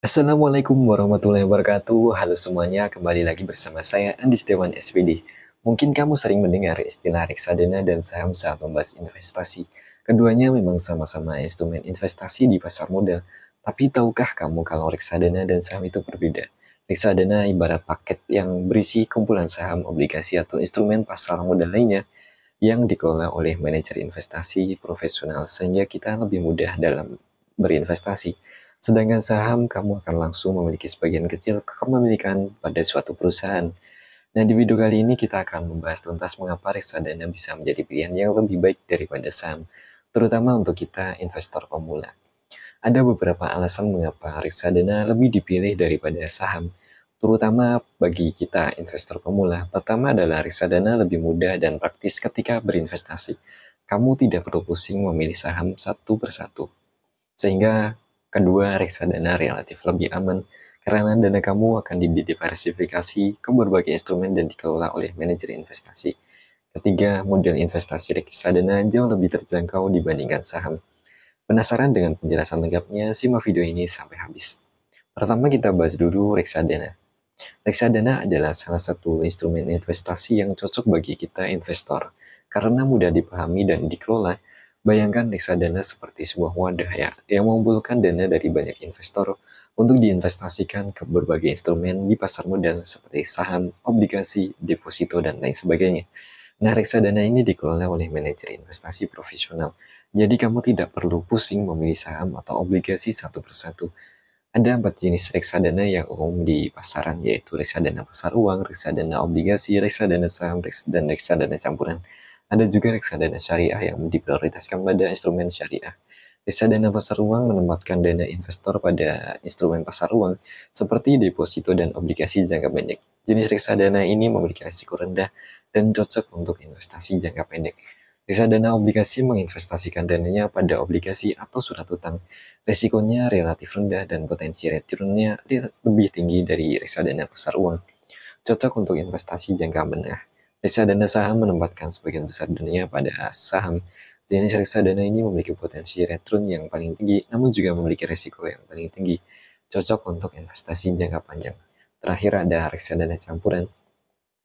Assalamualaikum warahmatullahi wabarakatuh. Halo semuanya, kembali lagi bersama saya Andi Setiawan SPD. Mungkin kamu sering mendengar istilah reksadana dan saham saat membahas investasi. Keduanya memang sama-sama instrumen investasi di pasar modal. Tapi tahukah kamu kalau reksadana dan saham itu berbeda? Reksadana ibarat paket yang berisi kumpulan saham, obligasi, atau instrumen pasar modal lainnya yang dikelola oleh manajer investasi profesional sehingga kita lebih mudah dalam berinvestasi. Sedangkan saham, kamu akan langsung memiliki sebagian kecil kepemilikan pada suatu perusahaan. Nah, di video kali ini kita akan membahas tuntas mengapa reksadana bisa menjadi pilihan yang lebih baik daripada saham, terutama untuk kita investor pemula. Ada beberapa alasan mengapa reksadana lebih dipilih daripada saham, terutama bagi kita investor pemula. Pertama adalah reksadana lebih mudah dan praktis ketika berinvestasi. Kamu tidak perlu pusing memilih saham satu persatu. Sehingga kedua, reksadana relatif lebih aman karena dana kamu akan didiversifikasi ke berbagai instrumen dan dikelola oleh manajer investasi. Ketiga, model investasi reksadana jauh lebih terjangkau dibandingkan saham. Penasaran dengan penjelasan lengkapnya? Simak video ini sampai habis. Pertama kita bahas dulu reksadana. Reksadana adalah salah satu instrumen investasi yang cocok bagi kita investor karena mudah dipahami dan dikelola. Bayangkan reksadana seperti sebuah wadah ya yang mengumpulkan dana dari banyak investor untuk diinvestasikan ke berbagai instrumen di pasar modal seperti saham, obligasi, deposito, dan lain sebagainya. Nah, reksadana ini dikelola oleh manajer investasi profesional. Jadi kamu tidak perlu pusing memilih saham atau obligasi satu persatu. Ada 4 jenis reksadana yang umum di pasaran, yaitu reksadana pasar uang, reksadana obligasi, reksadana saham, dan reksadana campuran. Ada juga reksadana syariah yang diprioritaskan pada instrumen syariah. Reksadana pasar uang menempatkan dana investor pada instrumen pasar uang, seperti deposito dan obligasi jangka pendek. Jenis reksadana ini memiliki risiko rendah dan cocok untuk investasi jangka pendek. Reksadana obligasi menginvestasikan dananya pada obligasi atau surat utang. Risikonya relatif rendah dan potensi returnnya lebih tinggi dari reksadana pasar uang. Cocok untuk investasi jangka menengah. Reksadana saham menempatkan sebagian besar dananya pada saham. Jenis reksadana ini memiliki potensi return yang paling tinggi, namun juga memiliki risiko yang paling tinggi. Cocok untuk investasi jangka panjang. Terakhir ada reksadana campuran,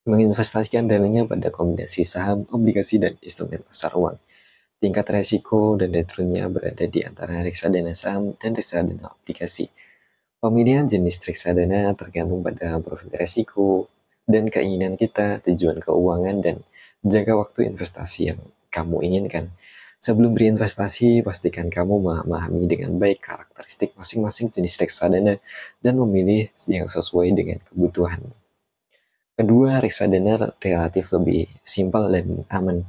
menginvestasikan dananya pada kombinasi saham, obligasi, dan instrumen pasar uang. Tingkat resiko dan returnnya berada di antara reksadana saham dan reksadana obligasi. Pemilihan jenis reksadana tergantung pada profil resiko dan keinginan kita, tujuan keuangan, dan jangka waktu investasi yang kamu inginkan. Sebelum berinvestasi, pastikan kamu memahami dengan baik karakteristik masing-masing jenis reksadana dan memilih yang sesuai dengan kebutuhan. Kedua, reksadana relatif lebih simpel dan aman.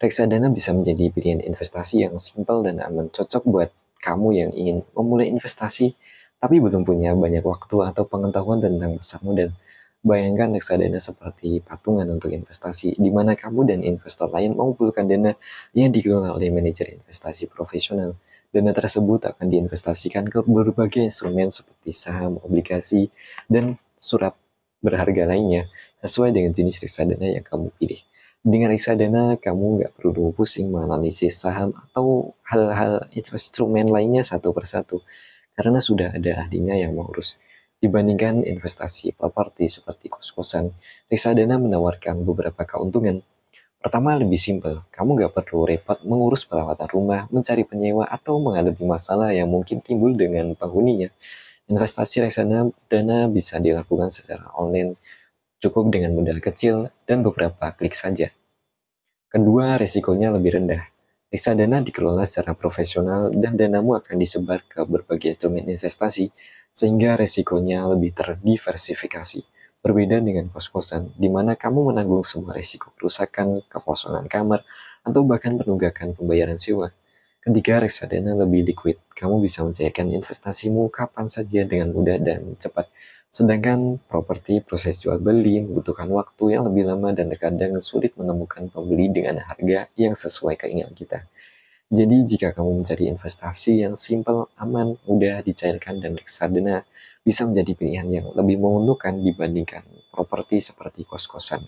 Reksadana bisa menjadi pilihan investasi yang simpel dan aman, cocok buat kamu yang ingin memulai investasi tapi belum punya banyak waktu atau pengetahuan tentang pasar modal. Bayangkan reksadana seperti patungan untuk investasi, di mana kamu dan investor lain mengumpulkan dana yang dikelola oleh manajer investasi profesional. Dana tersebut akan diinvestasikan ke berbagai instrumen seperti saham, obligasi, dan surat berharga lainnya, sesuai dengan jenis reksadana yang kamu pilih. Dengan reksadana, kamu nggak perlu pusing menganalisis saham atau hal-hal instrumen lainnya satu persatu, karena sudah ada ahlinya yang mengurus. Dibandingkan investasi properti seperti kos-kosan, reksadana menawarkan beberapa keuntungan. Pertama, lebih simpel. Kamu nggak perlu repot mengurus perawatan rumah, mencari penyewa, atau menghadapi masalah yang mungkin timbul dengan penghuninya. Investasi reksadana bisa dilakukan secara online, cukup dengan modal kecil dan beberapa klik saja. Kedua, risikonya lebih rendah. Reksadana dikelola secara profesional dan danamu akan disebar ke berbagai instrumen investasi, sehingga risikonya lebih terdiversifikasi. Berbeda dengan kos-kosan, di mana kamu menanggung semua risiko kerusakan, kekosongan kamar, atau bahkan penunggakan pembayaran sewa. Ketiga, reksadana lebih liquid. Kamu bisa mencairkan investasimu kapan saja dengan mudah dan cepat. Sedangkan properti proses jual beli membutuhkan waktu yang lebih lama dan terkadang sulit menemukan pembeli dengan harga yang sesuai keinginan kita. Jadi jika kamu mencari investasi yang simpel, aman, mudah dicairkan, dan reksadana bisa menjadi pilihan yang lebih menguntungkan dibandingkan properti seperti kos-kosan.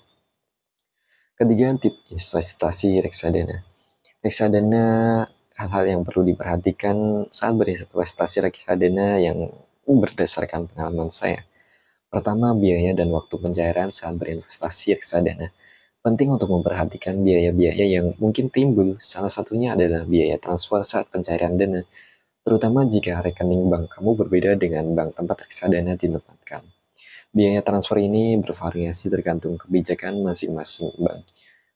Ketiga, tip investasi reksadana. Reksadana, hal-hal yang perlu diperhatikan saat berinvestasi reksadana yang berdasarkan pengalaman saya. Pertama, biaya dan waktu pencairan saat berinvestasi reksadana. Penting untuk memperhatikan biaya-biaya yang mungkin timbul. Salah satunya adalah biaya transfer saat pencairan dana, terutama jika rekening bank kamu berbeda dengan bank tempat reksadana ditempatkan. Biaya transfer ini bervariasi tergantung kebijakan masing-masing bank.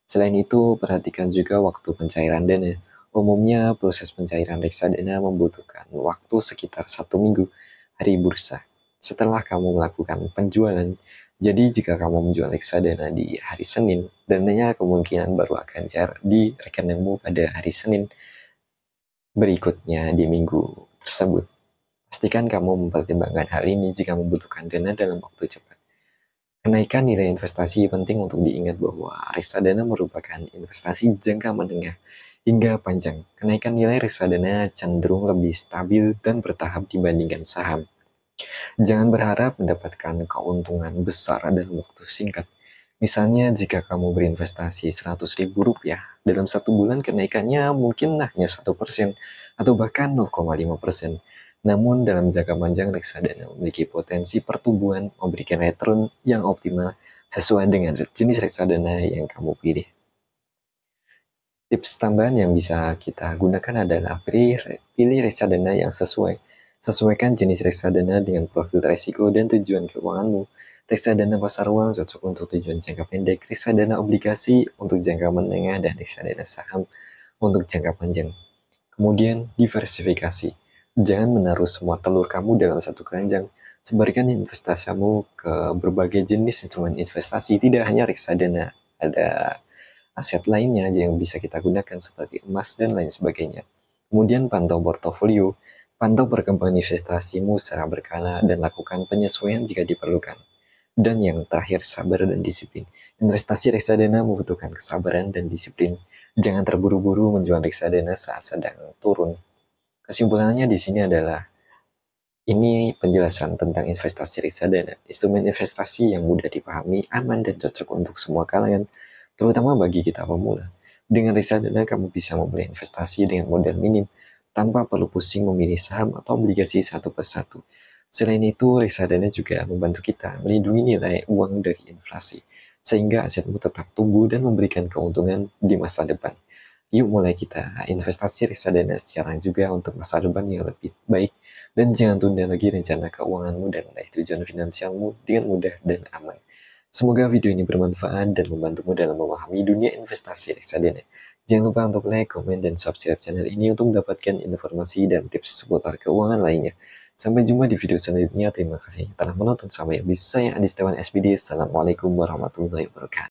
Selain itu, perhatikan juga waktu pencairan dana. Umumnya, proses pencairan reksadana membutuhkan waktu sekitar 1 minggu hari bursa setelah kamu melakukan penjualan. Jadi, jika kamu menjual reksadana di hari Senin, dananya kemungkinan baru akan cair di rekeningmu pada hari Senin berikutnya di minggu tersebut. Pastikan kamu mempertimbangkan hal ini jika membutuhkan dana dalam waktu cepat. Kenaikan nilai investasi penting untuk diingat bahwa reksadana merupakan investasi jangka menengah hingga panjang. Kenaikan nilai reksadana cenderung lebih stabil dan bertahap dibandingkan saham. Jangan berharap mendapatkan keuntungan besar dalam waktu singkat. Misalnya jika kamu berinvestasi Rp100.000, dalam 1 bulan kenaikannya mungkin hanya 1% atau bahkan 0,5%. Namun dalam jangka panjang reksadana memiliki potensi pertumbuhan memberikan return yang optimal sesuai dengan jenis reksadana yang kamu pilih. Tips tambahan yang bisa kita gunakan adalah pilih reksadana yang sesuai. Sesuaikan jenis reksadana dengan profil risiko dan tujuan keuanganmu. Reksadana pasar uang cocok untuk tujuan jangka pendek, reksadana obligasi untuk jangka menengah, dan reksadana saham untuk jangka panjang. Kemudian, diversifikasi. Jangan menaruh semua telur kamu dalam satu keranjang. Sebarkan investasimu ke berbagai jenis instrumen investasi, tidak hanya reksadana. Ada aset lainnya yang bisa kita gunakan seperti emas dan lain sebagainya. Kemudian pantau portofolio. Pantau perkembangan investasimu secara berkala dan lakukan penyesuaian jika diperlukan. Dan yang terakhir, sabar dan disiplin. Investasi reksadana membutuhkan kesabaran dan disiplin. Jangan terburu-buru menjual reksadana saat sedang turun. Kesimpulannya di sini adalah ini penjelasan tentang investasi reksadana, instrumen investasi yang mudah dipahami, aman, dan cocok untuk semua kalangan, terutama bagi kita pemula. Dengan reksadana, kamu bisa memulai investasi dengan modal minim, tanpa perlu pusing memilih saham atau obligasi satu persatu. Selain itu, reksadana juga membantu kita melindungi nilai uang dari inflasi, sehingga asetmu tetap tumbuh dan memberikan keuntungan di masa depan. Yuk mulai kita investasi reksadana sekarang juga untuk masa depan yang lebih baik. Dan jangan tunda lagi rencana keuanganmu dan meraih tujuan finansialmu dengan mudah dan aman. Semoga video ini bermanfaat dan membantumu dalam memahami dunia investasi reksadana. Jangan lupa untuk like, komen, dan subscribe channel ini untuk mendapatkan informasi dan tips seputar keuangan lainnya. Sampai jumpa di video selanjutnya. Terima kasih telah menonton. Sampai habis. Saya Andi Setiawan SPD. Assalamualaikum warahmatullahi wabarakatuh.